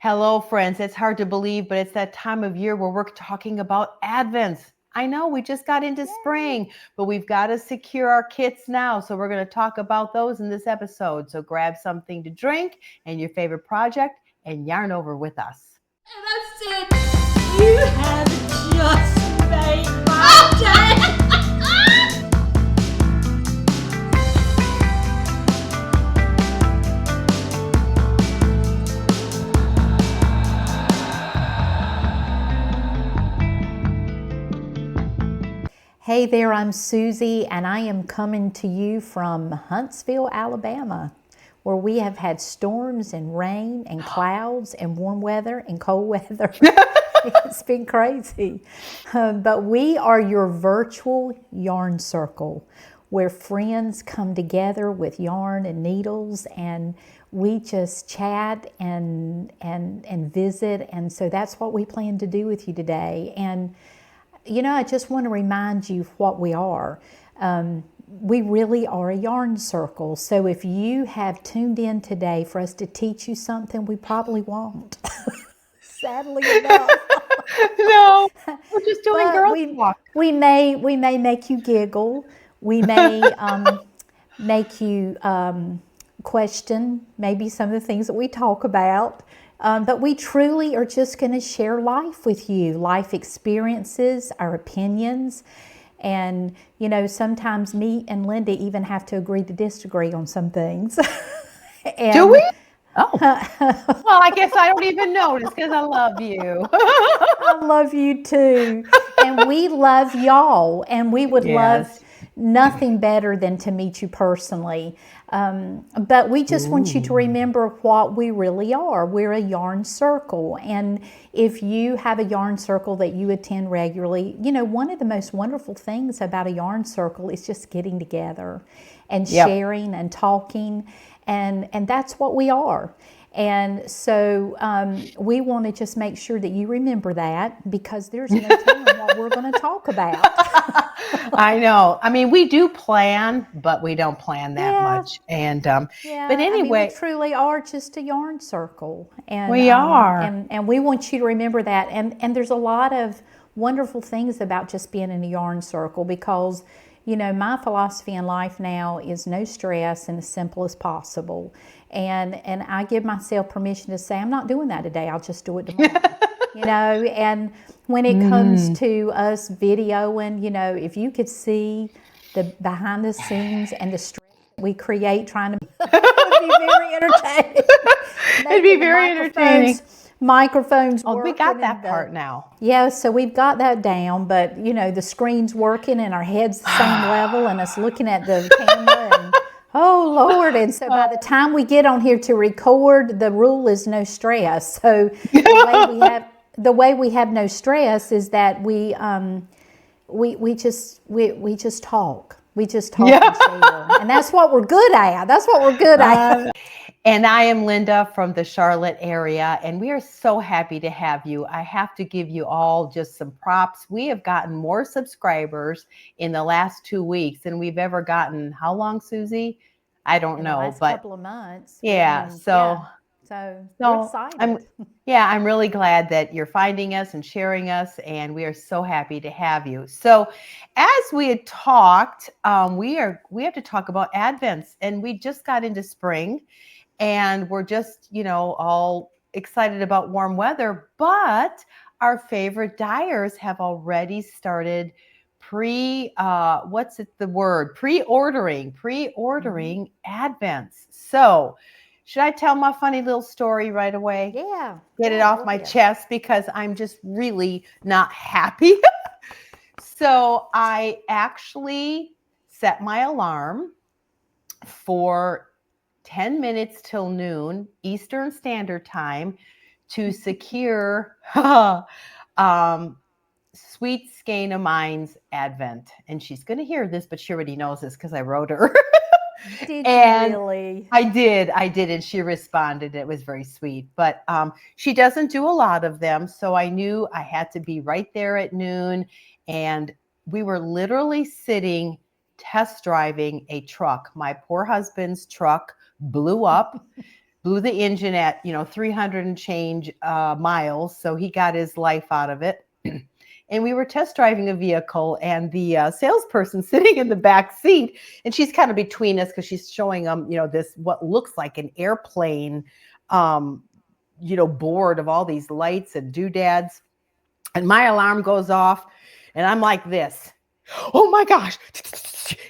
Hello, friends. It's hard to believe, but it's that time of year where we're talking about Advents. I know we just got into spring, but we've got to secure our kits now. So we're going to talk about those in this episode. So grab something to drink and your favorite project and yarn over with us. And I said, you have just made my day. Hey there, I'm Susie, and I am coming to you from Huntsville, Alabama, where we have had storms and rain and clouds and warm weather and cold weather. It's been crazy. But we are your virtual yarn circle, where friends come together with yarn and needles, and we just chat and visit. And so that's what we plan to do with you today. And you know, I just want to remind you what we are. We really are a yarn circle. So if you have tuned in today for us to teach you something, we probably won't. Sadly enough. No, we're just doing girl talk. We may make you giggle. We may make you question maybe some of the things that we talk about. But we truly are just going to share life with you, life experiences, our opinions. And, you know, sometimes me and Linda even have to agree to disagree on some things. Do we? Oh, well, I guess I don't even notice because I love you. I love you too. And we love y'all. And we would love nothing better than to meet you personally. But we just want you to remember what we really are. We're a yarn circle. And if you have a yarn circle that you attend regularly, you know, one of the most wonderful things about a yarn circle is just getting together and sharing and talking. And that's what we are. And so we want to just make sure that you remember that, because there's no telling what we're going to talk about. I know. I mean, we do plan, but we don't plan that much. And but anyway, I mean, we truly are just a yarn circle. And we are. And we want you to remember that. And there's a lot of wonderful things about just being in a yarn circle, because you know, my philosophy in life now is no stress and as simple as possible. And I give myself permission to say, I'm not doing that today. I'll just do it tomorrow. You know, and when it comes to us videoing, you know, if you could see the behind the scenes and the stress we create trying to, it would be very entertaining. It'd be very entertaining. Microphones working. Oh, we got that part now. Yeah, so we've got that down, but you know, the screen's working and our head's the same level and us looking at the camera and oh Lord. And so by the time we get on here to record, the rule is no stress. So the way we have no stress is that we just talk. We just talk and share. And that's what we're good at. And I am Linda from the Charlotte area, and we are so happy to have you. I have to give you all just some props. We have gotten more subscribers in the last 2 weeks than we've ever gotten. How long, Susie? I don't know, the last but couple of months. Yeah, so we're excited. I'm really glad that you're finding us and sharing us, and we are so happy to have you. So, as we had talked, we have to talk about Advents, and we just got into spring. And we're just, you know, all excited about warm weather, but our favorite dyers have already started pre-ordering Advents. So should I tell my funny little story right away? Yeah. Get it off my chest, because I'm just really not happy. So I actually set my alarm for 10 minutes till noon Eastern Standard Time to secure Sweet Skein of Mine's Advent. And she's going to hear this, but she already knows this because I wrote her. Did you really? I did. And she responded. It was very sweet. But she doesn't do a lot of them. So I knew I had to be right there at noon. And we were literally sitting test driving a truck. My poor husband's truck blew up blew the engine at 300 and change miles, so he got his life out of it. And we were test driving a vehicle, and the salesperson sitting in the back seat, and she's kind of between us because she's showing them, this what looks like an airplane, board of all these lights and doodads. And my alarm goes off, and I'm like this. Oh my gosh.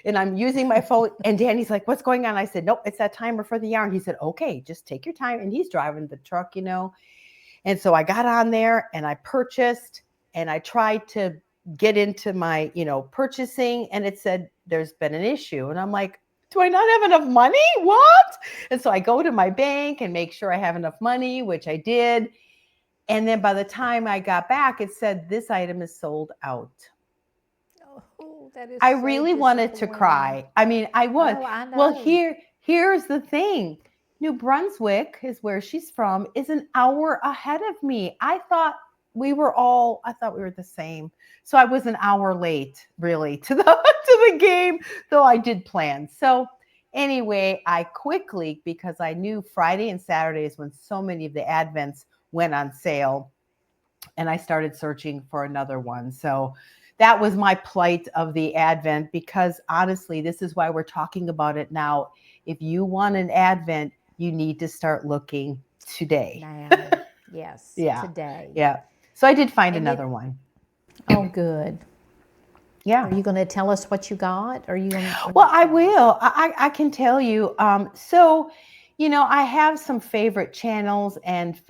And I'm using my phone, and Danny's like, what's going on? I said, nope, it's that timer for the yarn. He said, okay, just take your time. And he's driving the truck, And so I got on there and I purchased, and I tried to get into my, purchasing, and it said, there's been an issue. And I'm like, do I not have enough money? What? And so I go to my bank and make sure I have enough money, which I did. And then by the time I got back, it said, this item is sold out. Oh, that is I so really wanted to cry. I mean, I would. Oh, I know. Well, here's the thing. New Brunswick is where she's from, is an hour ahead of me. I thought we were the same. So I was an hour late, really, to the game, though I did plan. So anyway, I quickly, because I knew Friday and Saturdays when so many of the Advents went on sale, and I started searching for another one. So that was my plight of the Advent, because honestly, this is why we're talking about it now. If you want an Advent, you need to start looking today. Now, yes, Yeah. today. Yeah. So I did find another one. Oh, good. Yeah. Are you going to tell us what you got? Are you going to? Well, I will. I can tell you. So, I have some favorite channels and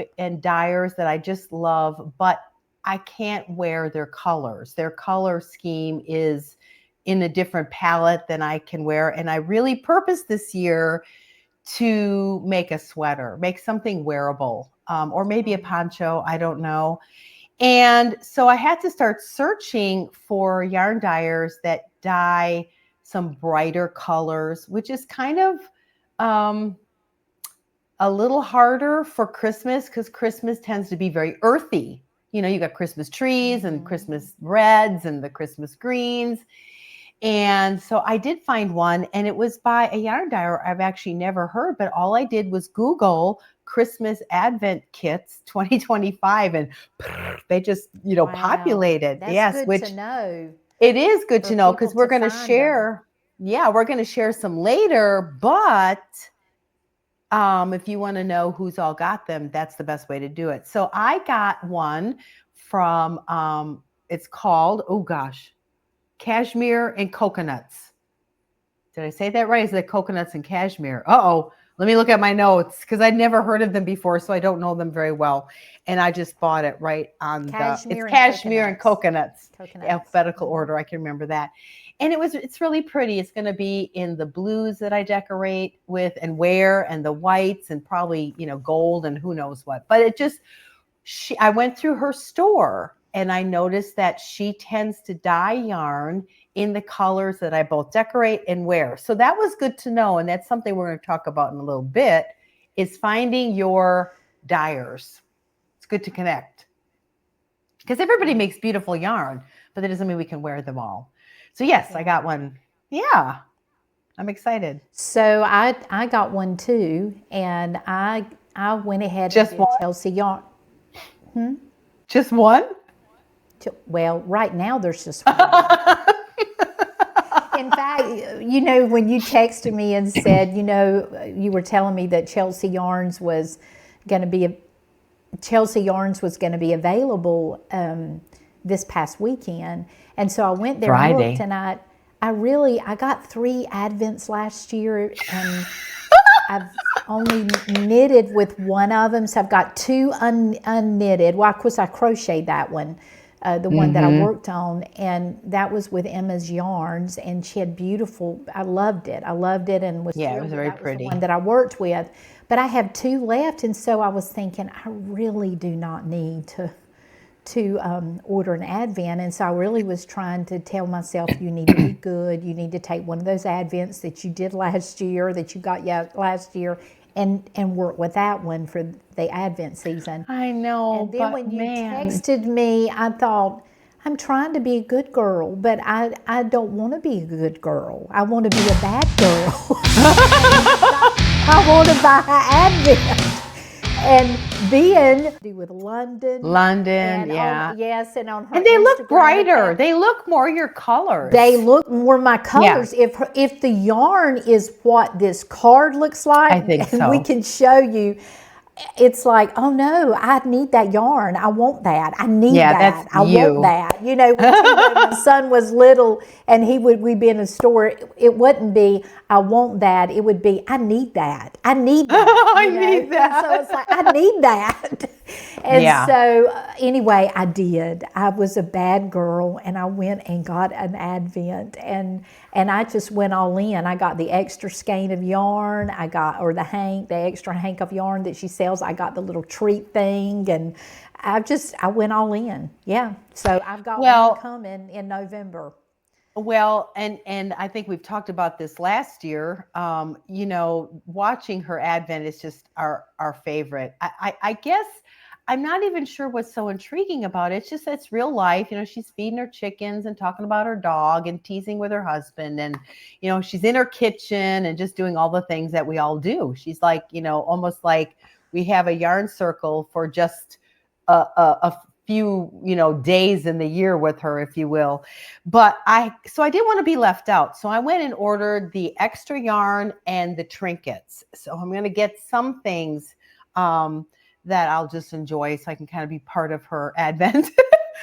dyers that I just love, but I can't wear their colors. Their color scheme is in a different palette than I can wear. And I really purposed this year to make a sweater, make something wearable, or maybe a poncho. I don't know. And so I had to start searching for yarn dyers that dye some brighter colors, which is kind of a little harder for Christmas, because Christmas tends to be very earthy. You got Christmas trees and Christmas reds and the Christmas greens. And so I did find one, and it was by a yarn dyer I've actually never heard, but all I did was Google Christmas Advent Kits 2025, and they just, Wow. populated. That's yes, good which to know. it is good for to know, because people we're to going to find share. Yeah, we're going to share some later, but if you want to know who's all got them, that's the best way to do it. So I got one from, it's called, oh gosh, Cashmere and Coconuts. Did I say that right? Is it coconuts and cashmere? Uh-oh. Let me look at my notes, because I'd never heard of them before, so I don't know them very well. And I just bought it right on it's cashmere and coconuts. Alphabetical order. I can remember that. And it's really pretty. It's going to be in the blues that I decorate with and wear, and the whites, and probably, gold, and who knows what. But I went through her store, and I noticed that she tends to dye yarn in the colors that I both decorate and wear. So that was good to know. And that's something we're going to talk about in a little bit, is finding your dyers. It's good to connect, because everybody makes beautiful yarn, but that doesn't mean we can wear them all. So yes, I got one. Yeah, I'm excited. So I got one too, and I went ahead Just and did one? Chelsea yarn. Just one? Well, right now there's just one. In fact, when you texted me and said, you were telling me that Chelsea Yarns was going to be available this past weekend, and so I went there and looked, and I got 3 Advents last year, and I've only knitted with one of them, so I've got 2 unknitted. Well, of course, I crocheted that one. The one that I worked on, and that was with Emma's Yarns, and she had beautiful, I loved it, and was it was very that pretty. was the one that I worked with, but I have 2 left, and so I was thinking, I really do not need to order an Advent, and so I really was trying to tell myself, you need to be good, you need to take one of those Advents that you did last year, that you got last year, and work with that one for the Advent season. I know. And then when you texted me, I thought, I'm trying to be a good girl, but I don't want to be a good girl. I want to be a bad girl. I want to buy Advent. And then with London. London, And yeah. yes, and on her And they look Instagram brighter. account, They look more your colors. they look more my colors. If the yarn is what this card looks like, I think and we so. can show you, it's like, oh no, I need that yarn. I want that. I need Yeah, that. that's I you. want that. You know, when my son was little and we'd be in a store, it wouldn't be, I want that. It would be, I need that. I need that. I You know? need that. And so it's like, I need that. And Yeah. so anyway, I did. I was a bad girl and I went and got an Advent and I just went all in. I got the extra skein of yarn. I got, or the extra hank of yarn that she sells. I got the little treat thing and I went all in. Yeah. So I've got one coming in November. Well, and I think we've talked about this last year. You know, watching her Advent is just our favorite. I guess I'm not even sure what's so intriguing about it. It's just it's real life. You know, she's feeding her chickens and talking about her dog and teasing with her husband, and you know, she's in her kitchen and just doing all the things that we all do. She's like, you know, almost like we have a yarn circle for just a few, you know, days in the year with her, if you will. But I didn't want to be left out. So I went and ordered the extra yarn and the trinkets. So I'm going to get some things that I'll just enjoy so I can kind of be part of her Advent.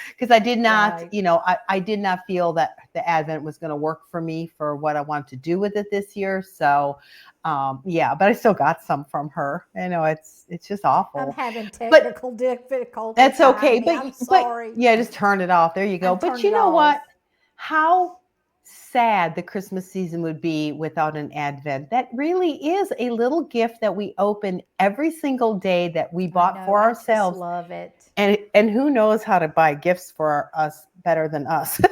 Because I did not, you know, I did not feel that the Advent was going to work for me for what I want to do with it this year. So, yeah, but I still got some from her. You know, it's just awful. I'm having technical difficulties. That's okay. I'm sorry. But yeah, just turn it off. There you go. But you know what? How sad the Christmas season would be without an Advent. That really is a little gift that we open every single day that we bought for ourselves. I just love it. And who knows how to buy gifts for us better than us. So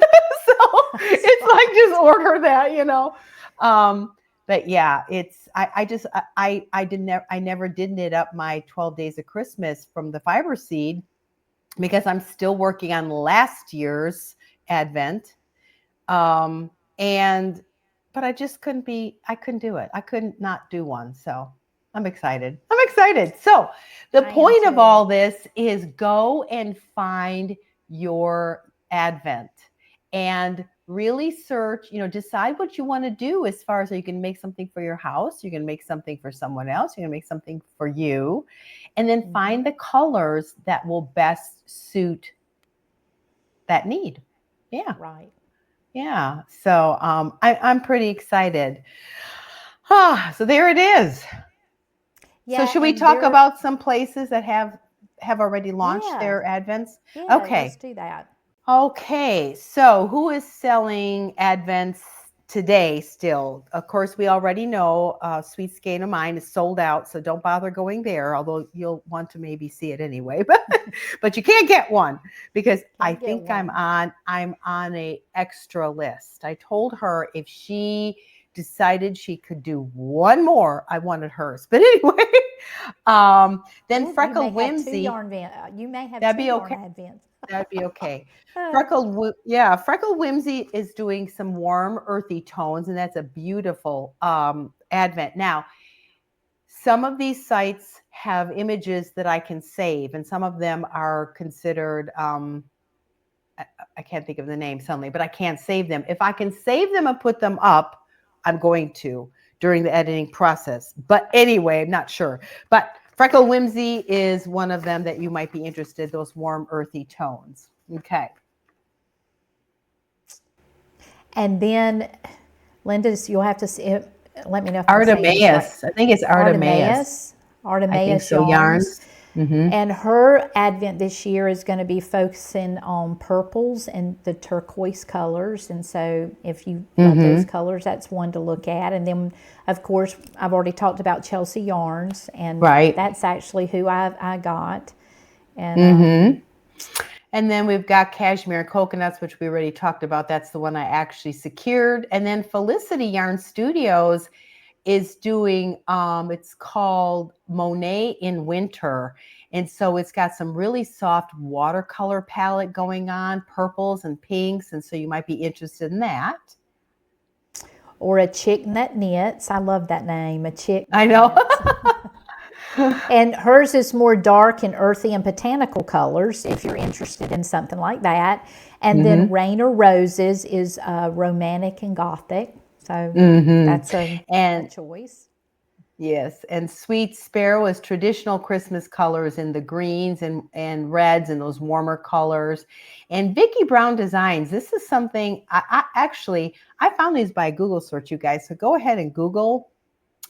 it's like just order that, you know. But yeah, it's I never did knit up my 12 days of Christmas from the fiber seed because I'm still working on last year's Advent. But I just couldn't do it. I couldn't not do one. So I'm excited. So the point of all this is go and find your Advent and really search, you know, decide what you want to do as far as so you can make something for your house. You're going to make something for someone else. You're going to make something for you. And then find the colors that will best suit that need. Yeah. Right. Yeah. So I'm pretty excited. So there it is. Yeah, so should we talk about some places that have already launched their Advents? Yeah, okay. Let's do that. Okay. So who is selling Advents today still? Of course, we already know Sweet Skein of Mine is sold out, so don't bother going there, although you'll want to maybe see it anyway. But you can't get one because I think I'm on a extra list. I told her if she decided she could do one more, I wanted hers. But anyway, then Freckle Whimsy. You may have that'd two be okay. yarn Advents. That'd be okay. Freckle Whimsy is doing some warm, earthy tones, and that's a beautiful Advent. Now, some of these sites have images that I can save, and some of them are considered, I can't think of the name suddenly, but I can't save them. If I can save them and put them up, I'm going to during the editing process. But anyway, I'm not sure. But Freckle Whimsy is one of them that you might be interested, those warm, earthy tones. Okay. And then, Linda, you'll have to see, let me know if Artemis. I think it's Artemis. Artemis so, yarns. Mm-hmm. And her Advent this year is going to be focusing on purples and the turquoise colors. And so if you love those colors, that's one to look at. And then, of course, I've already talked about Chelsea Yarns. And that's actually who I got. And and then we've got Cashmere and Coconuts, which we already talked about. That's the one I actually secured. And then Felicity Yarn Studios is doing, it's called Monet in Winter. And so it's got some really soft watercolor palette going on, purples and pinks. And so you might be interested in that. or a chick that knits. I love that name, a chick. I know. And hers is more dark and earthy and botanical colors, if you're interested in something like that. And then Rain or Roses is romantic and gothic. So that's a choice. Yes, and Sweet Sparrow is traditional Christmas colors in the greens and reds and those warmer colors. And Vicki Brown Designs, this is something I found these by Google search, you guys. So go ahead and Google.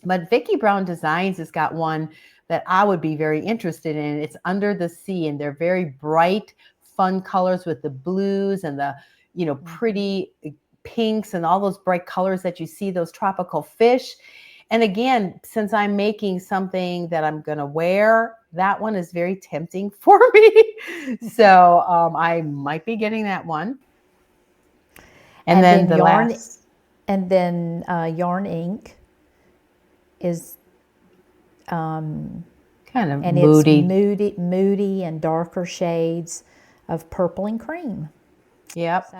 But Vicki Brown Designs has got one that I would be very interested in. It's Under the Sea, and they're very bright, fun colors with the blues and the, pretty pinks and all those bright colors that you see, those tropical fish. And again, since I'm making something that I'm going to wear, that one is very tempting for me. So I might be getting that one. And then the yarn, last. And then Yarn Ink is kind of and moody. It's moody and darker shades of purple and cream. Yep.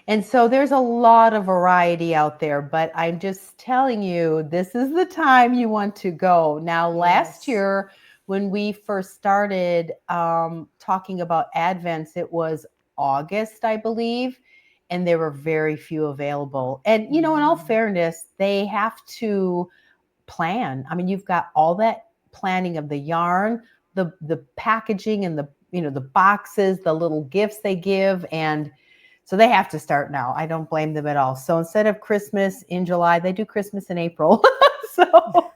And so there's a lot of variety out there, but I'm just telling you, this is the time you want to go. Now, last year, when we first started talking about Advents, it was August, I believe, and there were very few available. And, in all fairness, they have to plan. I mean, you've got all that planning of the yarn, the packaging and the boxes, the little gifts they give, and so they have to start now. I don't blame them at all. So instead of Christmas in July, they do Christmas in April. So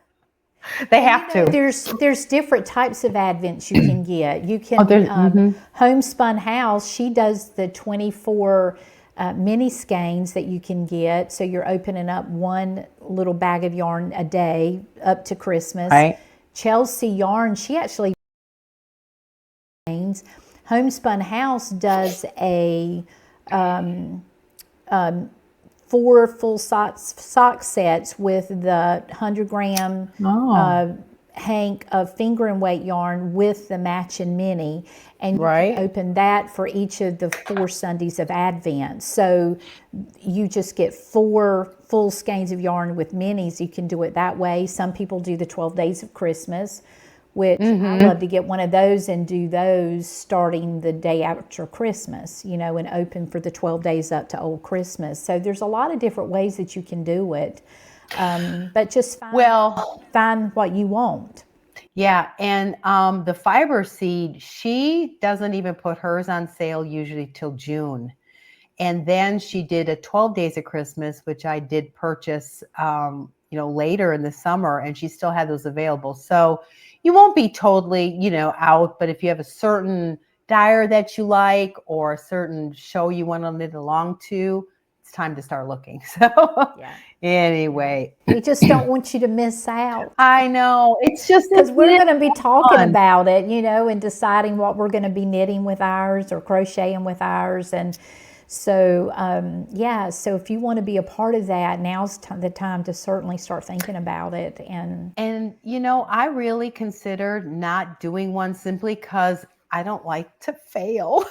they have to. There's different types of Advents you can get. You can Homespun House. She does the 24 mini skeins that you can get. So you're opening up one little bag of yarn a day up to Christmas. Right. Chelsea Yarn, she actually Homespun House does a 4 full sock sets with the 100-gram hank of finger and weight yarn with the matching mini, and you can open that for each of the 4 Sundays of Advent. So you just get 4 full skeins of yarn with minis. You can do it that way. Some people do the 12 days of Christmas, which I love to get one of those and do those starting the day after Christmas, and open for the 12 days up to Old Christmas. So there's a lot of different ways that you can do it, but just find what you want. Yeah, and the fiber seed, she doesn't even put hers on sale usually till June. And then she did a 12 days of Christmas, which I did purchase, later in the summer, and she still had those available. So you won't be totally, out, but if you have a certain dyer that you like or a certain show you want to knit along to, it's time to start looking. So anyway. We just don't want you to miss out. I know. It's just because we're going to be talking about it, and deciding what we're going to be knitting with ours or crocheting with ours. And so, so if you want to be a part of that, now's the time to certainly start thinking about it. And I really considered not doing one simply because I don't like to fail.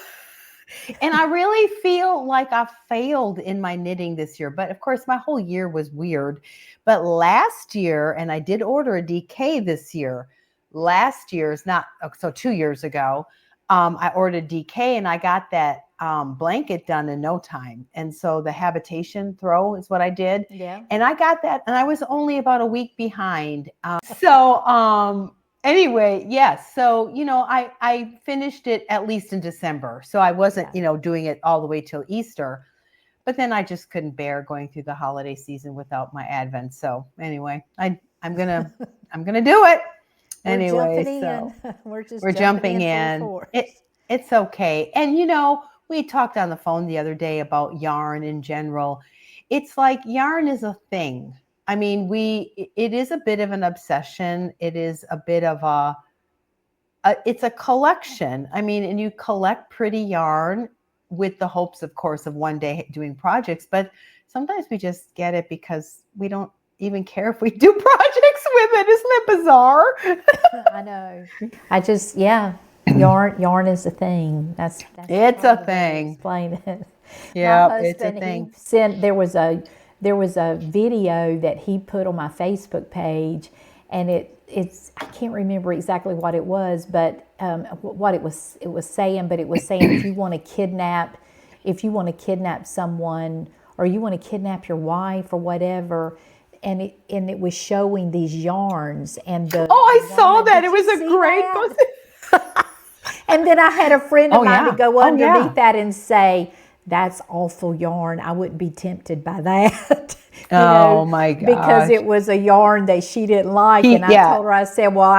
And I really feel like I failed in my knitting this year. But of course, my whole year was weird. But last year, and I did order a DK this year. Last year's not, so 2 years ago, I ordered DK and I got that blanket done in no time. And so the habitation throw is what I did. Yeah. And I got that, and I was only about a week behind. Anyway, yes. So, I finished it at least in December. So I wasn't, doing it all the way till Easter. But then I just couldn't bear going through the holiday season without my Advent. So anyway, I'm gonna do it. Anyway, we're jumping in. It's okay. And we talked on the phone the other day about yarn in general. It's like yarn is a thing. I mean, it is a bit of an obsession. It is a bit of it's a collection. I mean, and you collect pretty yarn with the hopes, of course, of one day doing projects. But sometimes we just get it because we don't even care if we do projects with it. Isn't it bizarre? I know. Yarn is a thing. It's a thing. Explain it. Yeah, it's a thing. There was a there was a video that he put on my Facebook page, and it's I can't remember exactly what it was, but what it was saying, but it was saying if you want to kidnap someone, or you want to kidnap your wife or whatever, and it was showing these yarns and the. Oh, I saw that. It Did was you a see great. that? And then I had a friend of mine to go underneath that and say, "That's awful yarn. I wouldn't be tempted by that." Oh my gosh. Because it was a yarn that she didn't like, and I told her, I said, "Well,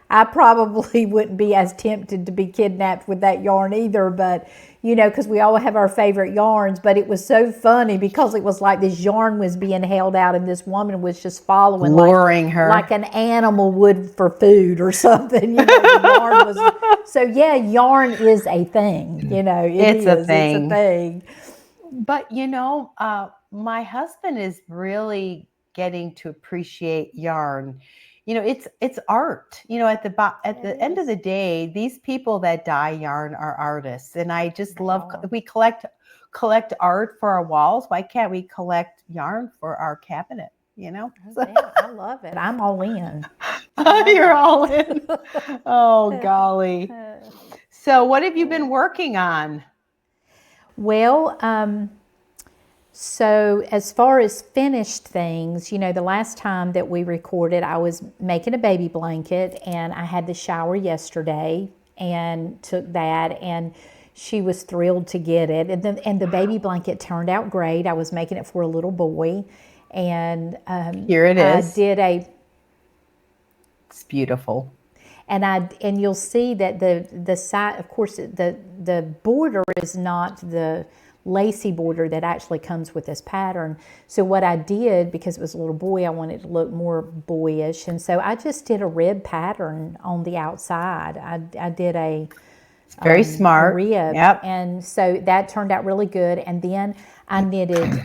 I probably wouldn't be as tempted to be kidnapped with that yarn either, but." Because we all have our favorite yarns, but it was so funny because it was like this yarn was being held out and this woman was just following, luring her like an animal would for food or something. The yarn was, so yeah, yarn is a thing. It's a thing. But my husband is really getting to appreciate yarn. It's art. At the end of the day, these people that dye yarn are artists, and I just love. We collect art for our walls. Why can't we collect yarn for our cabinet? Yeah, I love it. I'm all in. You're all in. Oh golly. So, what have you been working on? Well, so as far as finished things, the last time that we recorded, I was making a baby blanket, and I had the shower yesterday and took that, and she was thrilled to get it. And the baby blanket turned out great. I was making it for a little boy, and here it is. It's beautiful. And you'll see that the side, of course, the border is not the lacy border that actually comes with this pattern. So what I did, because it was a little boy, I wanted it to look more boyish, and so I just did a rib pattern on the outside. I did a very smart rib, and so that turned out really good. And then I knitted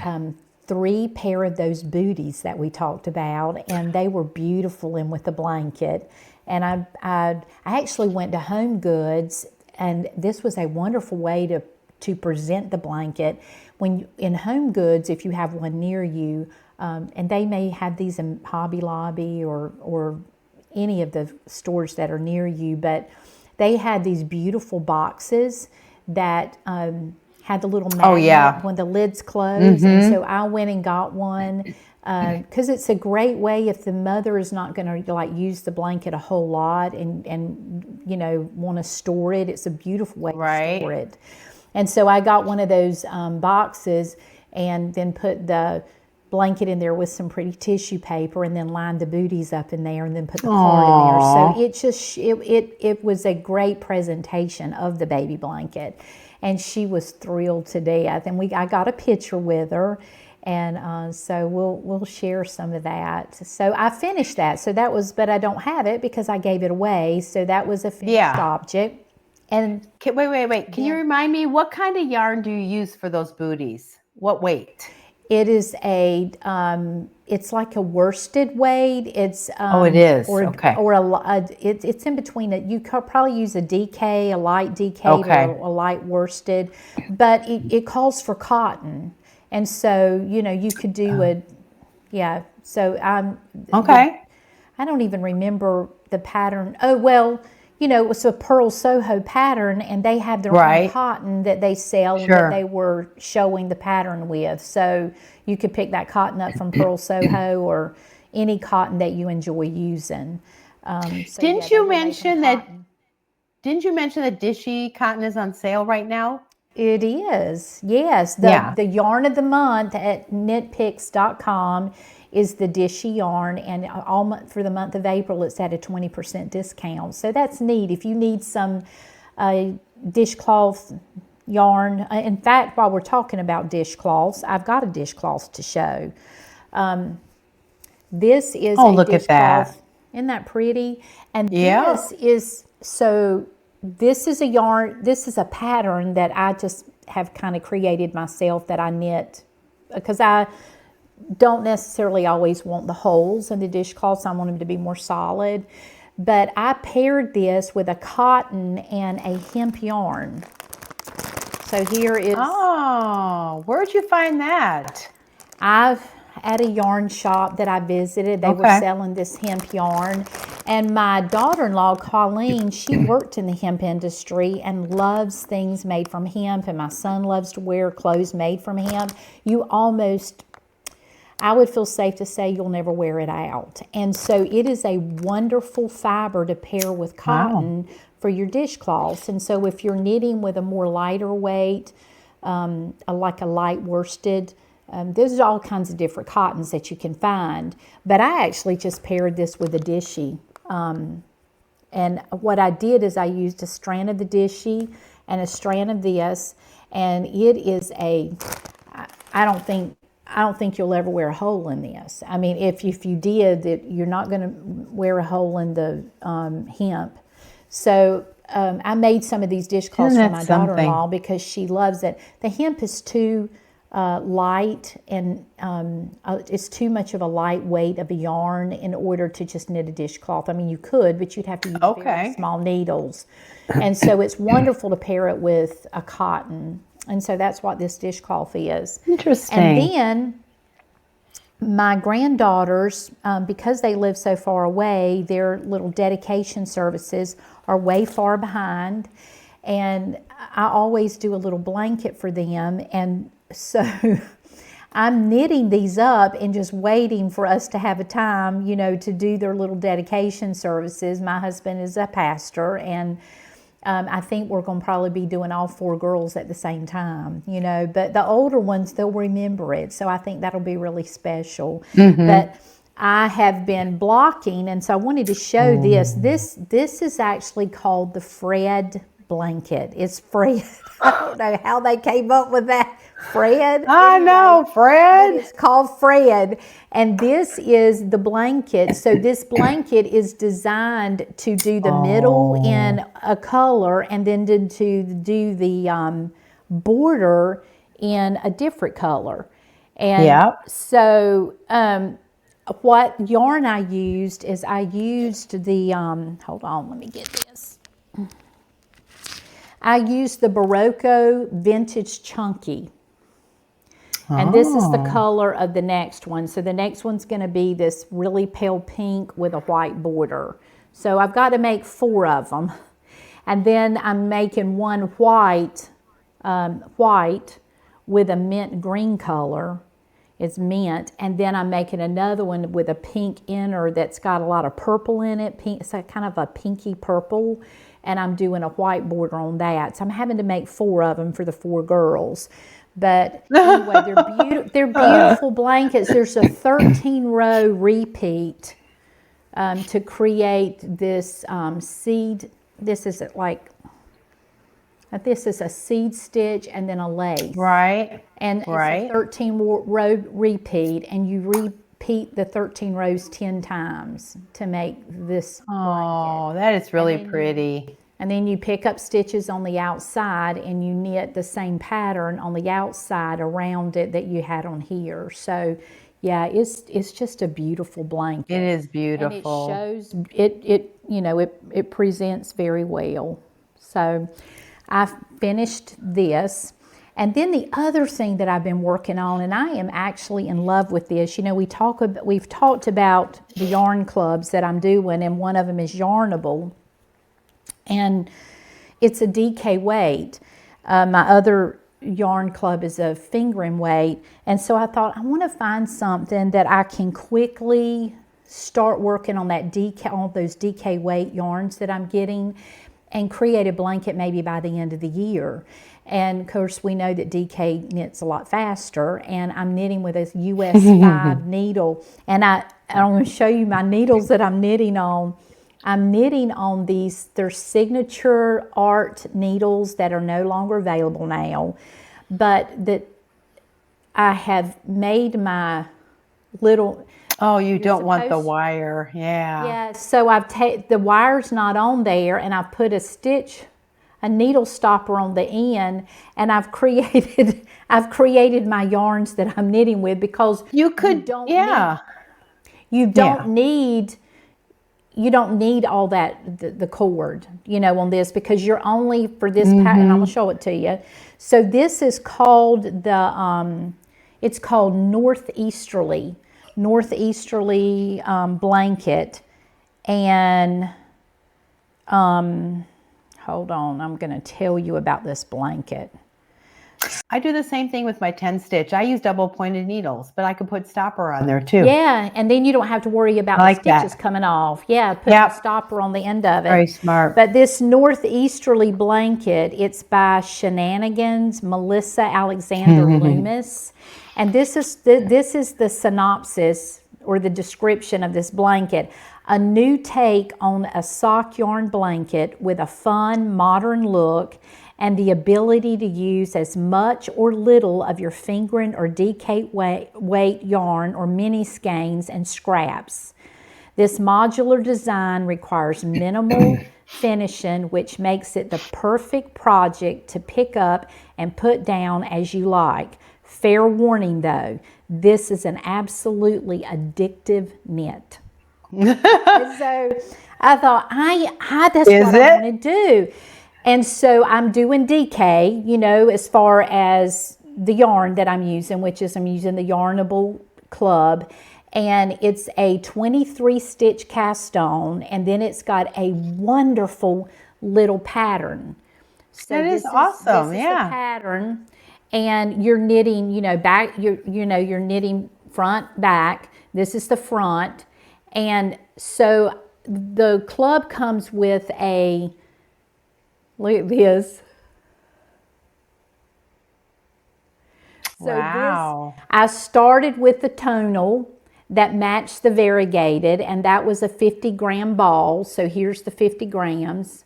3 pair of those booties that we talked about, and they were beautiful in with the blanket. And I actually went to Home Goods, and this was a wonderful way to present the blanket. When in Home Goods, if you have one near you, and they may have these in Hobby Lobby or any of the stores that are near you, but they had these beautiful boxes that had the little magnet when the lids close. And so I went and got one because it's a great way if the mother is not going to use the blanket a whole lot and want to store it. It's a beautiful way to store it. And so I got one of those boxes and then put the blanket in there with some pretty tissue paper, and then lined the booties up in there, and then put the card in there. So it was a great presentation of the baby blanket, and she was thrilled to death. And I got a picture with her, and so we'll share some of that. So I finished that. So that was, but I don't have it because I gave it away. So that was a finished object. And wait. Can you remind me, what kind of yarn do you use for those booties? What weight? It is it's like a worsted weight. It's it is. Okay. It's in between. You could probably use a DK, a light DK, or a light worsted, but it calls for cotton, and so you could do So I don't even remember the pattern. Oh well. It was a Pearl Soho pattern, and they have their own cotton that they sell and that they were showing the pattern with. So you could pick that cotton up from Pearl Soho or any cotton that you enjoy using. Didn't you mention that Dishy cotton is on sale right now? It is, yes. The yarn of the month at knitpicks.com is the Dishy yarn, and all month for the month of April it's at a 20% discount. So that's neat if you need some dishcloth yarn. In fact, while we're talking about dishcloths, I've got a dishcloth to show. This is a look dishcloth. At that. Isn't that pretty? And this is a yarn, this is a pattern that I just have kind of created myself that I knit because I don't necessarily always want the holes in the dishcloths. I want them to be more solid. But I paired this with a cotton and a hemp yarn. So here is... Oh, where'd you find that? I've at a yarn shop that I visited, they were Okay. selling this hemp yarn. And my daughter-in-law, Colleen, she worked in the hemp industry and loves things made from hemp. And my son loves to wear clothes made from hemp. I would feel safe to say you'll never wear it out. And so it is a wonderful fiber to pair with cotton for your dishcloths. And so if you're knitting with a more lighter weight, like a light worsted, there's all kinds of different cottons that you can find. But I actually just paired this with a dishy. And what I did is I used a strand of the dishy and a strand of this. And it is I don't think you'll ever wear a hole in this. I mean, if you did, you're not going to wear a hole in the hemp. So I made some of these dishcloths for my daughter-in-law because she loves it. The hemp is too light and it's too much of a light weight of a yarn in order to just knit a dishcloth. I mean, you could, but you'd have to use very small needles. And so it's wonderful to pair it with a cotton. And so that's what this dishcloth is. Interesting. And then my granddaughters, because they live so far away, their little dedication services are way far behind. And I always do a little blanket for them. And so I'm knitting these up and just waiting for us to have a time, to do their little dedication services. My husband is a pastor, and I think we're going to probably be doing all 4 girls at the same time, but the older ones, they'll remember it. So I think that'll be really special. But I have been blocking, and so I wanted to show this. This is actually called the Fred blanket. It's Fred. I don't know how they came up with that. Fred. I know, Fred. It's called Fred. And this is the blanket. So this blanket is designed to do the middle in a color and then to do the border in a different color. And so what yarn I used is I used the, hold on, let me get this. I used the Barocco Vintage Chunky. And this is the color of the next one. So the next one's going to be this really pale pink with a white border. So I've got to make 4 of them. And then I'm making one white with a mint green color. It's mint. And then I'm making another one with a pink inner that's got a lot of purple in it. Pink, it's kind of a pinky purple. And I'm doing a white border on that. So I'm having to make 4 of them for the 4 girls. But anyway, they're beautiful blankets. There's a 13-row repeat to create this seed. This is a seed stitch and then a lace. Right. And it's a 13-row repeat, and you repeat the 13 rows 10 times to make this blanket. That is really pretty. And then you pick up stitches on the outside and you knit the same pattern on the outside around it that you had on here. So yeah, it's just a beautiful blanket. It is beautiful. And it shows, it presents very well. So I finished this. And then the other thing that I've been working on, and I am actually in love with this, we've talked about the yarn clubs that I'm doing, and one of them is Yarnable. And it's a DK weight. My other yarn club is a fingering weight. And so I thought, I want to find something that I can quickly start working on that all those DK weight yarns that I'm getting and create a blanket maybe by the end of the year. And of course, we know that DK knits a lot faster, and I'm knitting with a US 5 needle. And I'm going to show you my needles that I'm knitting on. I'm knitting on these, they're signature art needles that are no longer available now, but that I have made my little... Oh, you don't want the wire. Yeah. Yeah, so the wire's not on there, and I've put a needle stopper on the end, and I've created my yarns that I'm knitting with, because you don't need all that, the cord, on this, because you're only for this pattern. I'm going to show it to you. So this is called It's called northeasterly blanket. And hold on, I'm going to tell you about this blanket. I do the same thing with my 10 stitch. I use double pointed needles, but I could put stopper on there too. Yeah, and then you don't have to worry about the stitches coming off. Yeah, put a stopper on the end of it. Very smart. But this northeasterly blanket, it's by Shenanigans, Melissa Alexander Loomis. And this is the synopsis or the description of this blanket. A new take on a sock yarn blanket with a fun, modern look and the ability to use as much or little of your fingering or DK weight yarn or mini skeins and scraps. This modular design requires minimal finishing, which makes it the perfect project to pick up and put down as you like. Fair warning though, this is an absolutely addictive knit. So I thought, that's what I want to do. And so I'm doing DK, you know, as far as the yarn that I'm using, which is I'm using the Yarnable Club. And it's a 23 stitch cast on, and then it's got a wonderful little pattern. So that is awesome. This is the pattern, and you're knitting, you know, back. You're knitting front, back. This is the front, and so the club comes with a. Look at this. So wow. I started with the tonal that matched the variegated, and that was a 50-gram ball. So here's the 50 grams.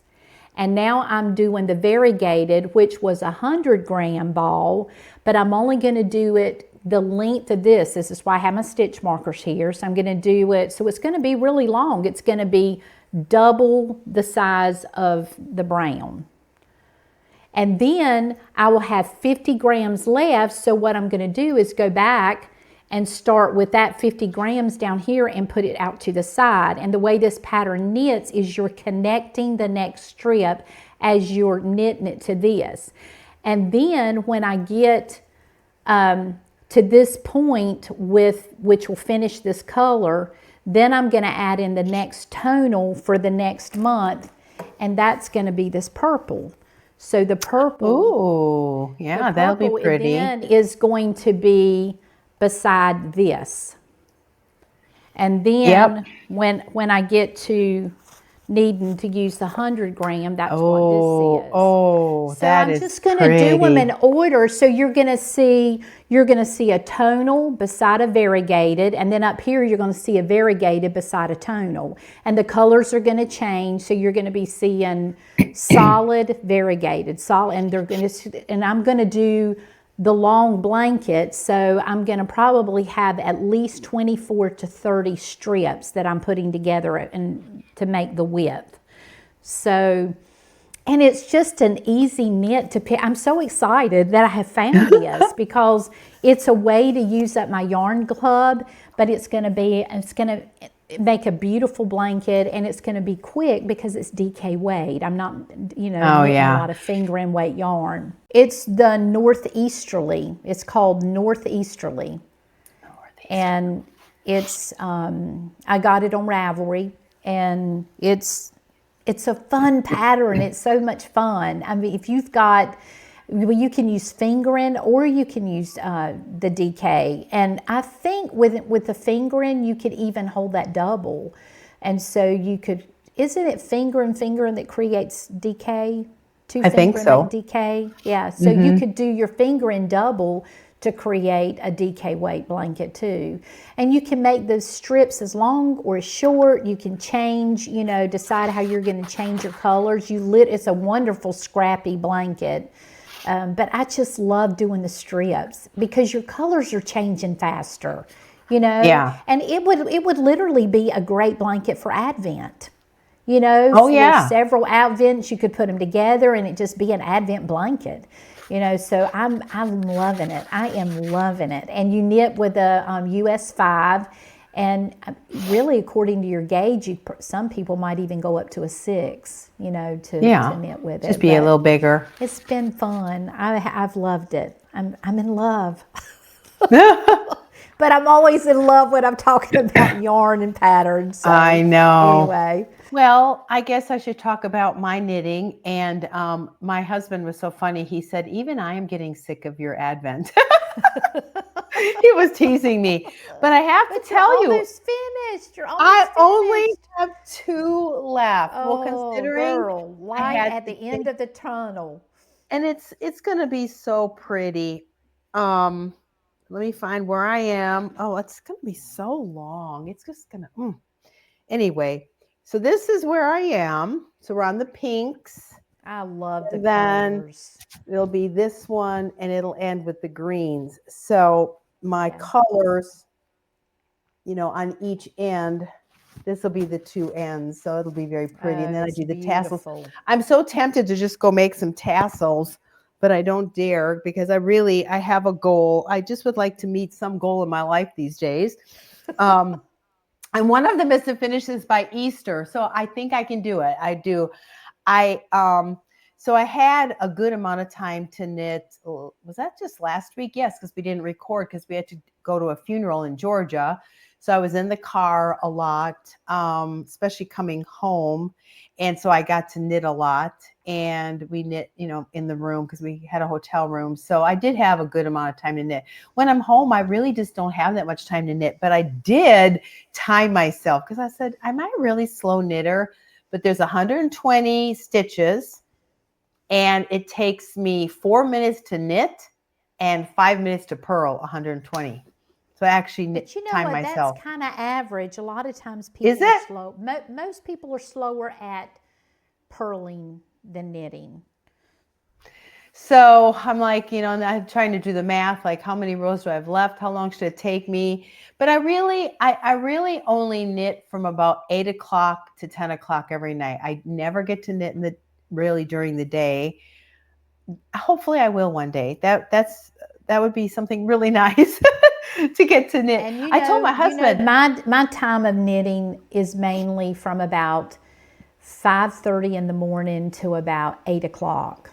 And now I'm doing the variegated, which was a 100-gram ball, but I'm only going to do it the length of this. This is why I have my stitch markers here. So I'm going to do it, so it's going to be really long. It's going to be double the size of the brown. And then I will have 50 grams left. So what I'm going to do is go back and start with that 50 grams down here and put it out to the side. And the way this pattern knits is you're connecting the next strip as you're knitting it to this. And then when I get to this point with which will finish this color, then I'm going to add in the next tonal for the next month, and that's going to be this purple. So the purple, ooh, yeah, that'll be pretty. Then is going to be beside this. And then when I get to needing to use the 100-gram, that's what this is. Oh, so that I'm is just going to do them in order. So you're going to see a tonal beside a variegated, and then up here you're going to see a variegated beside a tonal, and the colors are going to change. So you're going to be seeing solid, variegated, solid, and I'm going to do the long blanket. So I'm going to probably have at least 24 to 30 strips that I'm putting together and to make the width. So, and it's just an easy knit to pick. I'm so excited that I have found this because it's a way to use up my yarn club, but it's going to make a beautiful blanket, and it's going to be quick because it's DK weight. I'm not, knitting a lot of fingering weight yarn. It's the northeasterly. It's called northeasterly. And it's, I got it on Ravelry, and it's a fun pattern. It's so much fun. I mean, if you've got, you can use fingering or you can use the DK. And I think with the fingering, you could even hold that double. And so you could, isn't it fingering that creates DK? I think so. DK? Yeah, so you could do your fingering double to create a DK weight blanket too. And you can make the strips as long or as short. You can change, decide how you're going to change your colors. It's a wonderful scrappy blanket. But I just love doing the strips because your colors are changing faster, Yeah. And it would literally be a great blanket for Advent. Oh, yeah. There's several Advents, you could put them together and it just be an Advent blanket. So I'm loving it. I am loving it. And you knit with a US 5, and really according to your gauge, some people might even go up to a 6, to knit with it. Just be a little bigger. It's been fun. I've loved it. I'm in love. But I'm always in love when I'm talking about yarn and patterns. So I know. anyway, Well, I guess I should talk about my knitting. And my husband was so funny. He said, even I am getting sick of your Advent. He was teasing me. But I have to but you're tell you, almost finished. You're I almost only finished. have 2 left. Well, Oh, considering girl, I light had at to the get, end of the tunnel. and it's going to be so pretty. Um, Let me find where I am. Oh, it's going to be so long. It's just going to, Anyway, so this is where I am. So we're on the pinks. I love the And then colors. it'll be this one and it'll end with the greens. So my Yeah. colors, on each end, this will be the 2 ends. So it'll be very pretty. And Oh, then I it's do the tassels. beautiful. I'm so tempted to just go make some tassels, but I don't dare because I have a goal. I just would like to meet some goal in my life these days. And one of them is to finish this by Easter. So I think I can do it. I do. So I had a good amount of time to knit. Was that just last week? Yes, because we didn't record because we had to go to a funeral in Georgia. So I was in the car a lot, especially coming home. And so I got to knit a lot, and we knit, in the room because we had a hotel room. So I did have a good amount of time to knit. When I'm home, I really just don't have that much time to knit, but I did time myself because I said, am I a really slow knitter? But there's 120 stitches, and it takes me 4 minutes to knit and 5 minutes to purl 120. So I actually But you know time what? That's myself. kind of average. A lot of times Is people are it? slow. Most people are slower at purling than knitting. So I'm like, and I'm trying to do the math, like how many rows do I have left? How long should it take me? But I really only knit from about 8 o'clock to 10 o'clock every night. I never get to knit really during the day. Hopefully I will one day. That would be something really nice to get to knit. And I told my husband, my time of knitting is mainly from about 5:30 in the morning to about 8 o'clock.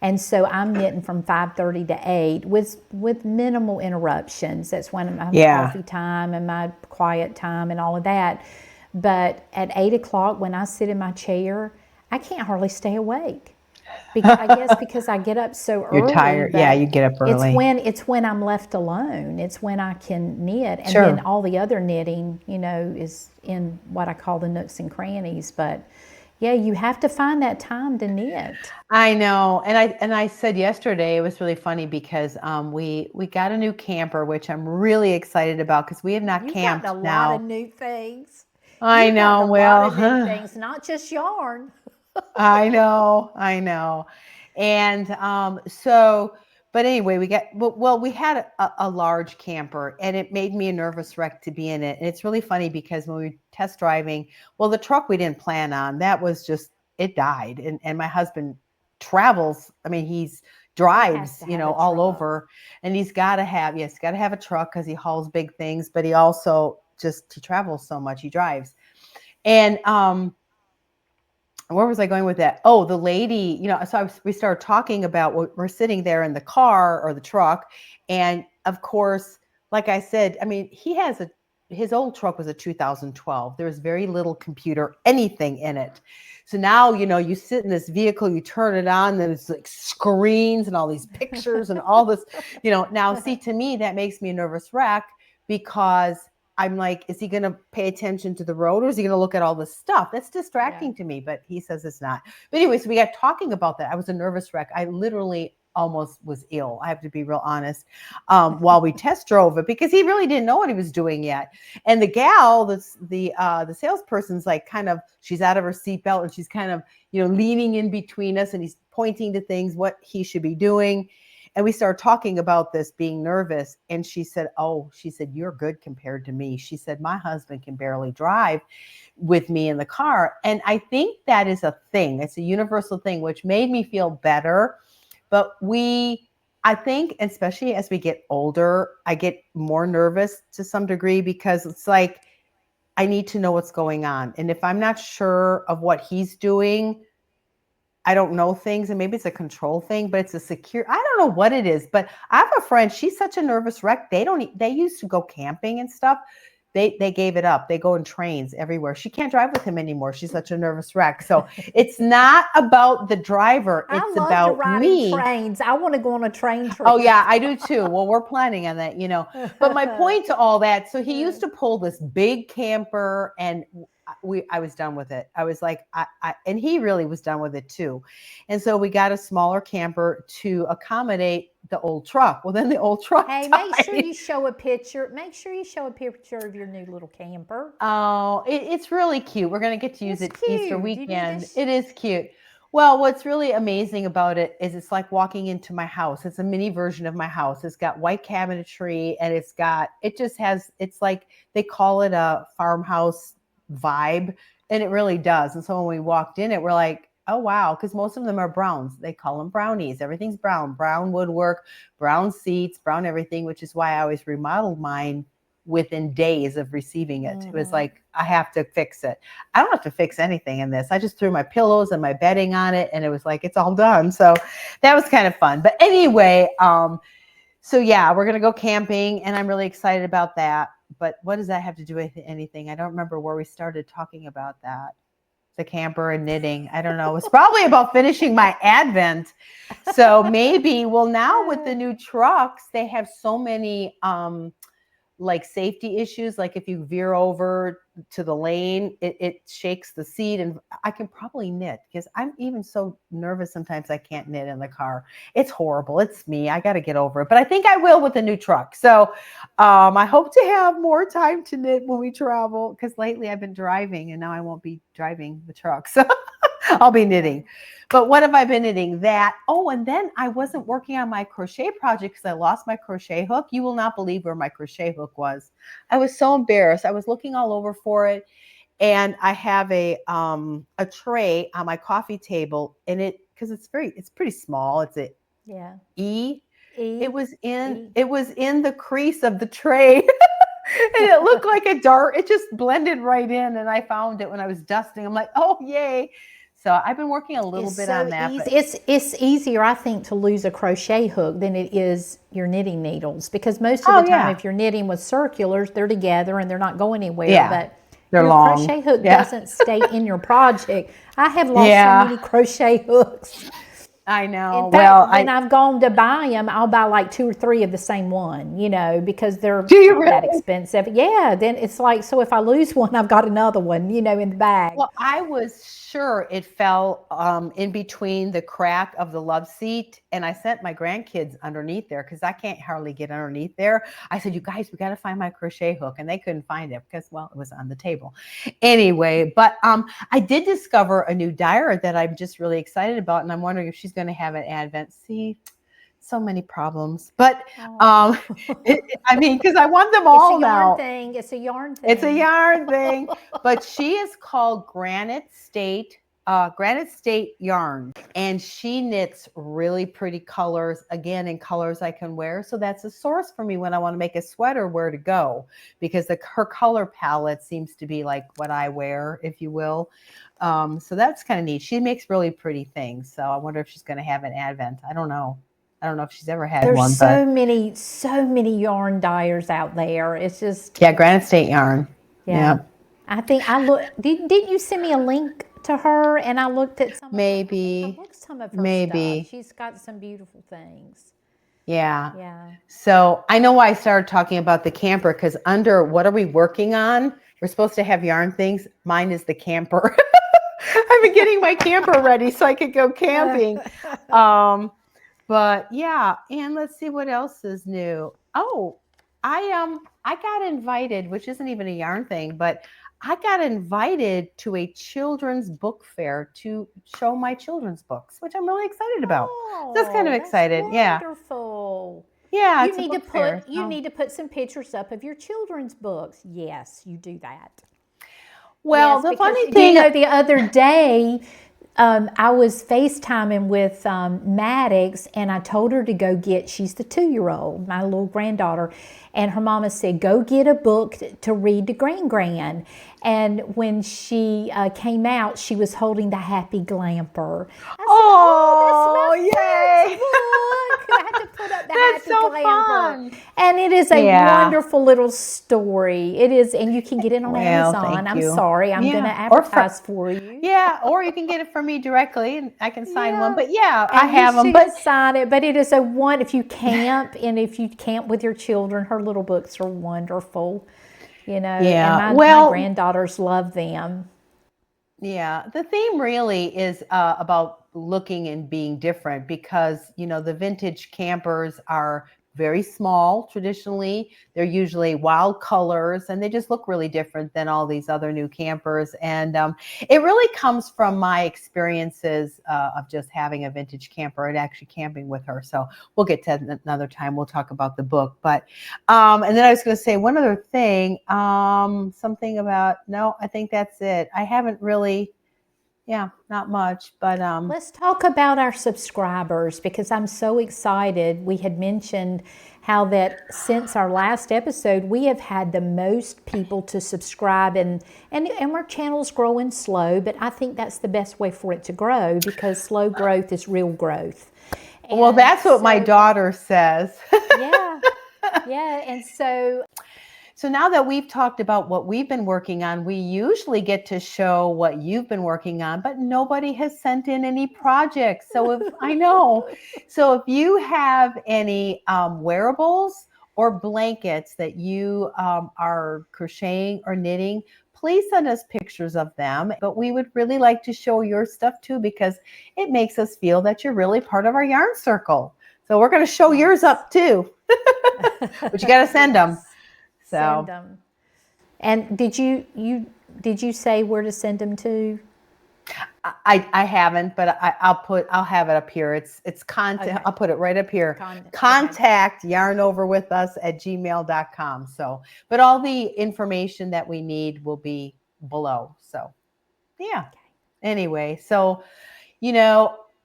And so I'm knitting from 5:30 to 8 with minimal interruptions. That's when I have coffee time and my quiet time and all of that. But at 8 o'clock, when I sit in my chair, I can't hardly stay awake. I guess because I get up so you're early. tired. Yeah, But you get up early. it's when I'm left alone. It's when I can knit, and Sure. then all the other knitting, is in what I call the nooks and crannies. But yeah, you have to find that time to knit. I know, and I said yesterday it was really funny because we got a new camper, which I'm really excited about because we have not You've camped gotten a lot of now. new things. I You've gotten know. a lot of new Well, things, not just yarn. I know. And but anyway, we had a large camper, and it made me a nervous wreck to be in it. And it's really funny because when we were test driving, well, the truck we didn't plan on, that was just, it died. And my husband travels. I mean, he's drives, all truck. over, and he's got to have a truck because he hauls big things, but he also he travels so much, he drives. And, where was I going with that? Oh, the lady, we started talking about we're sitting there in the car or the truck. And of course, like I said, I mean, his old truck was a 2012. There was very little computer, anything in it. So now, you sit in this vehicle, you turn it on, then it's like screens and all these pictures and all this, now see, to me, that makes me a nervous wreck because I'm like, is he going to pay attention to the road, or is he going to look at all this stuff? That's distracting to me, but he says it's not. But anyways, we got talking about that. I was a nervous wreck. I literally almost was ill. I have to be real honest, while we test drove it, because he really didn't know what he was doing yet. And the gal, the salesperson's like she's out of her seatbelt and she's kind of, leaning in between us, and he's pointing to things, what he should be doing. And we started talking about this being nervous. And she said, you're good compared to me. She said, my husband can barely drive with me in the car. And I think that is a thing. It's a universal thing, which made me feel better. But I think, especially as we get older, I get more nervous to some degree because it's like, I need to know what's going on. And if I'm not sure of what he's doing, I don't know things, and maybe it's a control thing, but it's a secure. I don't know what it is, but I have a friend. She's such a nervous wreck. They used to go camping and stuff. They gave it up. They go in trains everywhere. She can't drive with him anymore. She's such a nervous wreck. So it's not about the driver. I It's love to about ride me. in trains. I want to go on a train trip. Oh yeah, I do too. Well, we're planning on that, But my point to all that, so he used to pull this big camper, and I was done with it. I was like, and he really was done with it too. And so we got a smaller camper to accommodate the old truck. Well, then the old truck Hey, died. make sure you show a picture. Make sure you show a picture of your new little camper. Oh, it's really cute. We're going to get to use it cute. Easter You need to weekend. It is cute. Well, what's really amazing about it is it's like walking into my house. It's a mini version of my house. It's got white cabinetry, and it's like they call it a farmhouse vibe, and it really does. And so when we walked in it, we're like, oh, wow, because most of them are browns. They call them brownies. Everything's brown woodwork, brown seats, brown everything, which is why I always remodeled mine within days of receiving it. It was like, I have to fix it. I don't have to fix anything in this. I just threw my pillows and my bedding on it, and it was like, it's all done. So that was kind of fun. But anyway, so yeah, we're going to go camping, and I'm really excited about that. But what does that have to do with anything? I don't remember where we started talking about that. The camper and knitting. I don't know. It's probably about finishing my Advent. So maybe, well, now with the new trucks, they have so many like safety issues. Like if you veer over to the lane, it shakes the seat, and I can probably knit, because I'm even so nervous sometimes I can't knit in the car. It's horrible. It's me. I got to get over it, but I think I will with the new truck. So I hope to have more time to knit when we travel, because lately I've been driving, and now I won't be driving the truck. So I'll be knitting. But what have I been knitting? That. Oh, and then I wasn't working on my crochet project because I lost my crochet hook. You will not believe where my crochet hook was. I was so embarrassed. I was looking all over for it. And I have a tray on my coffee table, and because it's pretty small. It's a E. It was in the crease of the tray. And it looked like a dart. It just blended right in, and I found it when I was dusting. I'm like, oh, yay. So I've been working a little bit on that. It's easier, I think, to lose a crochet hook than it is your knitting needles, because most of the time, if you're knitting with circulars, they're together and they're not going anywhere. Yeah, but they're your long. Crochet hook doesn't stay in your project. I have lost so many crochet hooks. I know. In fact, when I've gone to buy them, I'll buy like 2 or 3 of the same one, because they're not that expensive. Yeah, then it's like, so if I lose one, I've got another one, in the bag. Well, I was sure it fell in between the crack of the love seat, and I sent my grandkids underneath there because I can't hardly get underneath there. I said, you guys, we got to find my crochet hook, and they couldn't find it because, well, it was on the table. Anyway, but I did discover a new dyer that I'm just really excited about, and I'm wondering if she's going to have an Advent. See, so many problems, but I mean, because I want them all now. It's a yarn thing. It's a yarn thing, but she is called Granite State yarn, and she knits really pretty colors, again, in colors I can wear. So that's a source for me when I want to make a sweater, where to go, because her color palette seems to be like what I wear, if you will. So that's kind of neat. She makes really pretty things. So I wonder if she's going to have an Advent. I don't know if she's ever had one. There's so many yarn dyers out there. It's just Granite State yarn. Yeah. I think I looked. Didn't you send me a link to her? And I looked at some. Maybe. I looked some of her stuff. She's got some beautiful things. Yeah. Yeah. So I know why I started talking about the camper, because under what are we working on? We're supposed to have yarn things. Mine is the camper. I've been getting my camper ready so I could go camping. But yeah, and let's see what else is new. Oh, I got invited, which isn't even a yarn thing, but I got invited to a children's book fair to show my children's books, which I'm really excited about. Oh, that's kind of excited. Wonderful. Yeah. You need to put some pictures up of your children's books. Yes, you do that. Well, the funny thing, the other day, I was FaceTiming with Maddox, and I told her to go get, she's the 2-year-old, my little granddaughter, and her mama said, go get a book to read to Gran. And when she came out, she was holding the Happy Glamper. I said, Oh, that's my yay. friend's book. I had to put up the That's Happy so Glamper. fun. And it is a Yeah. wonderful little story. It is, and you can get it on Well, Amazon. thank I'm you. sorry, I'm going to Yeah. Or advertise for you. Yeah, or you can get it from me directly, and I can sign one. Yeah. But yeah, And I have you them. should But sign it. But it is a one, if you camp, and if you camp with your children, her little books are wonderful. yeah, And my granddaughters love them. yeah, the theme really is about looking and being different because, the vintage campers are very small traditionally. They're usually wild colors and they just look really different than all these other new campers. And it really comes from my experiences of just having a vintage camper and actually camping with her. So we'll get to that another time. We'll talk about the book. But, and then I was going to say one other thing, something about, no, I think that's it. I haven't really. Yeah, not much, but Let's talk about our subscribers because I'm so excited. We had mentioned how that since our last episode, we have had the most people to subscribe, and our channel's growing slow, but I think that's the best way for it to grow because slow growth is real growth. well, that's what my daughter says. Yeah, yeah, and So now that we've talked about what we've been working on, we usually get to show what you've been working on, but nobody has sent in any projects. So if you have any wearables or blankets that you are crocheting or knitting, please send us pictures of them. But we would really like to show your stuff too, because it makes us feel that you're really part of our yarn circle. So we're going to show yours up too, but you got to send them. So. Send them. And did you say where to send them to? I haven't, but I'll have it up here. It's contact. Okay. I'll put it right up here. contactyarnoverwithus@gmail.com. So, but all the information that we need will be below. So, yeah. Anyway, so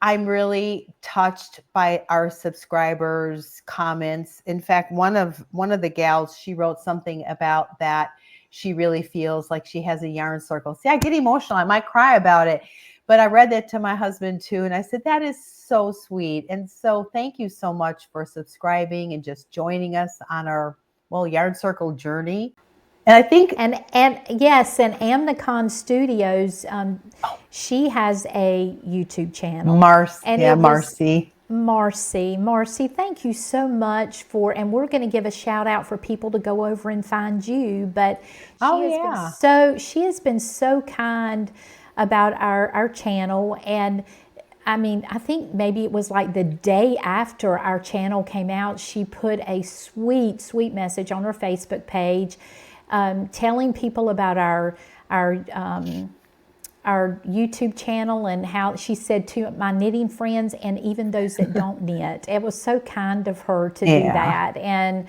I'm really touched by our subscribers' comments. In fact, one of the gals, she wrote something about that. She really feels like she has a yarn circle. See, I get emotional. I might cry about it. But I read that to my husband too. And I said, that is so sweet. And so thank you so much for subscribing and just joining us on our, yarn circle journey. And I think, and yes, and Amnicon Studios, she has a YouTube channel. Marcy. Marcy, thank you so much and we're going to give a shout out for people to go over and find you. But she has been so kind about our channel, and I mean, I think maybe it was like the day after our channel came out, she put a sweet message on her Facebook page. Telling people about our YouTube channel and how she said to my knitting friends and even those that don't knit. It was so kind of her to do that and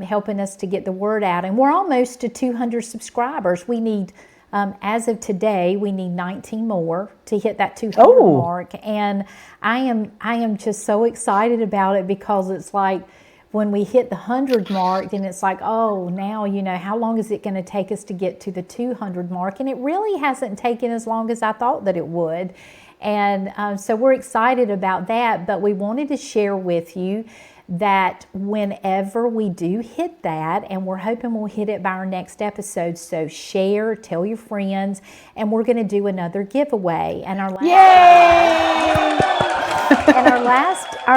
helping us to get the word out. And we're almost to 200 subscribers. We need, as of today, we need 19 more to hit that 200 mark. And I am just so excited about it because it's like, when we hit the 100 mark, then it's like, oh, now, how long is it going to take us to get to the 200 mark? And it really hasn't taken as long as I thought that it would. And so we're excited about that. But we wanted to share with you that whenever we do hit that, and we're hoping we'll hit it by our next episode, so share, tell your friends, and we're going to do another giveaway. And our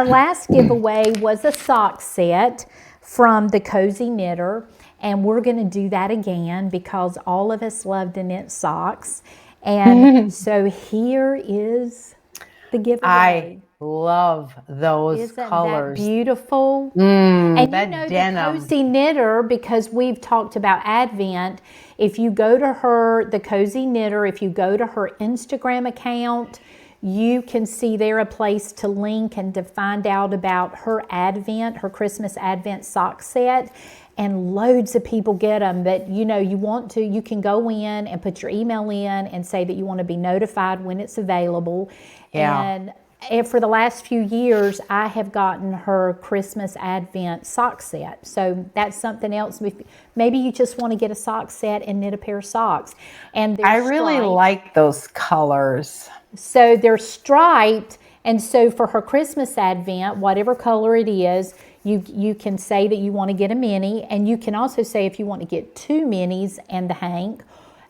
last giveaway was a sock set from the Cozy Knitter, and we're going to do that again because all of us love to knit socks. And so here is the giveaway. I love those Isn't colors. That beautiful? And that denim. The Cozy Knitter, because we've talked about Advent, if you go to the Cozy Knitter, if you go to her Instagram account, you can see there a place to link and to find out about her Christmas Advent sock set. and loads of people get them. But you want to, you can go in and put your email in and say that you want to be notified when it's available. Yeah. And for the last few years, I have gotten her Christmas Advent sock set. So that's something else. Maybe you just want to get a sock set and knit a pair of socks. And I really like those colors. So they're striped. And so for her Christmas Advent, whatever color it is, you can say that you want to get a mini. And you can also say if you want to get 2 minis and the hank.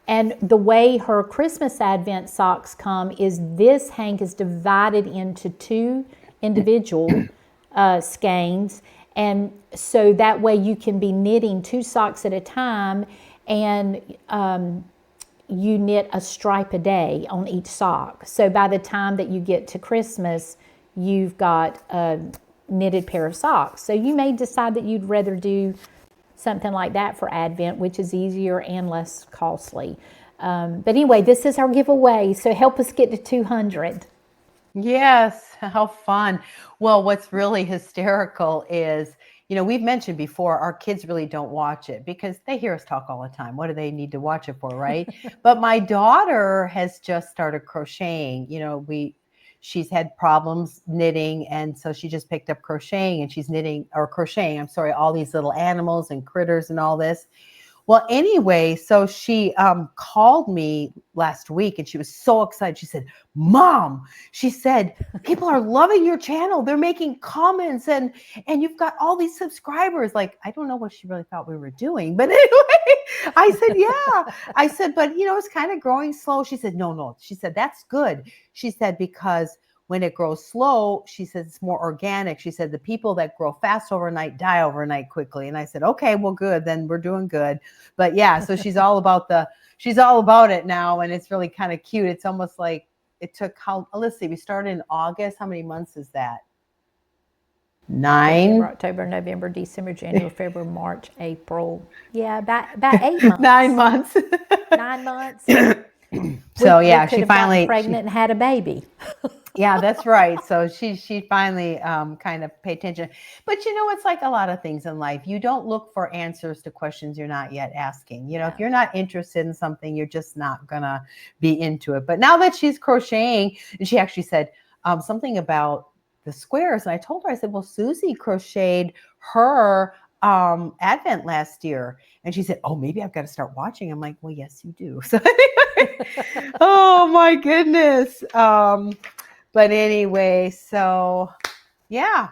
And the way her Christmas Advent socks come is this hank is divided into 2 individual skeins. And so that way you can be knitting 2 socks at a time, and you knit a stripe a day on each sock. So by the time that you get to Christmas, you've got a knitted pair of socks. So you may decide that you'd rather do something like that for Advent, which is easier and less costly. But anyway, this is our giveaway, so help us get to 200. Yes, how fun. Well, what's really hysterical is, we've mentioned before, our kids really don't watch it because they hear us talk all the time. What do they need to watch it for, right? But my daughter has just started crocheting. She's had problems knitting, and so she just picked up crocheting, and she's crocheting all these little animals and critters and all this. Well, anyway, so she called me last week, and she was so excited. She said, Mom, she said, people are loving your channel. They're making comments, and you've got all these subscribers. Like, I don't know what she really thought we were doing. But anyway, I said, yeah. I said, but, it's kind of growing slow. She said, no. She said, that's good. She said, because when it grows slow, she says it's more organic. She said the people that grow fast overnight die overnight quickly. And I said, okay, well, good. Then we're doing good. But yeah, so she's all about it now. And it's really kind of cute. It's almost like it took let's see, we started in August. How many months is that? 9. September, October, November, December, January, February, March, April. Yeah, about 8 months. 9 months. 9 months. So we she finally pregnant and had a baby. Yeah, that's right. So she finally kind of paid attention. But it's like a lot of things in life. You don't look for answers to questions you're not yet asking. If you're not interested in something, you're just not gonna be into it. But now that she's crocheting, and she actually said something about the squares, and I told her, I said, well, Susie crocheted her Advent last year, and she said, oh, maybe I've got to start watching. I'm like, well, yes, you do. So anyway, oh my goodness. But anyway, so yeah,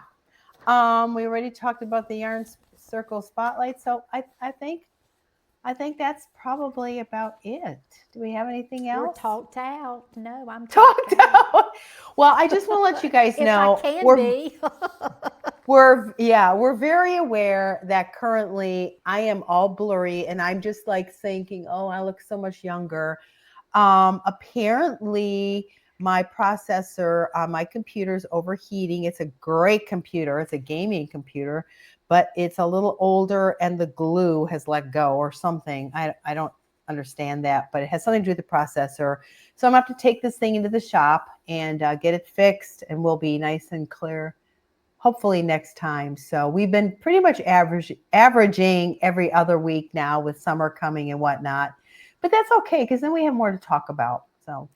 we already talked about the Yarn Circle Spotlight. So I think that's probably about it. Do we have anything else? We're talked out. No, I'm talked out. Well, I just want to let you guys know we're very aware that currently I am all blurry, and I'm just like thinking, oh, I look so much younger. Apparently my processor on my computer's overheating. It's a great computer. It's a gaming computer, but it's a little older and the glue has let go or something. I don't understand that, but it has something to do with the processor. So I'm going to have to take this thing into the shop and get it fixed, and we'll be nice and clear hopefully next time. So we've been pretty much averaging every other week now with summer coming and whatnot, but that's okay because then we have more to talk about. So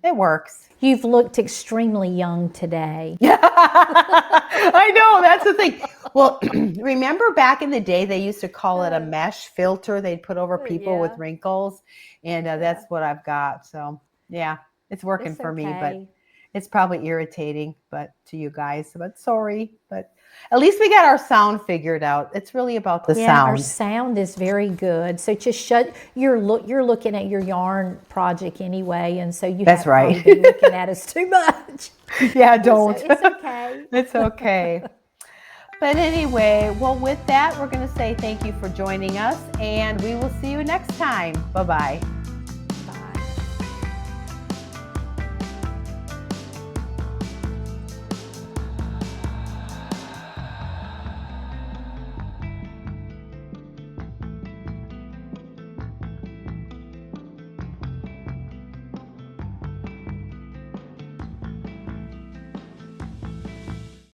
it works. You've looked extremely young today. I know, that's the thing. Well, remember back in the day, they used to call it a mesh filter they'd put over people with wrinkles. And that's what I've got. So yeah, it's working for me, but it's probably irritating, but to you guys, but sorry, but at least we got our sound figured out. It's really about the sound. Our sound is very good. So just you're looking at your yarn project anyway, and so you have probably been looking at us too much. Yeah, don't. It's okay. It's okay. But anyway, well, with that, we're going to say thank you for joining us, and we will see you next time. Bye-bye.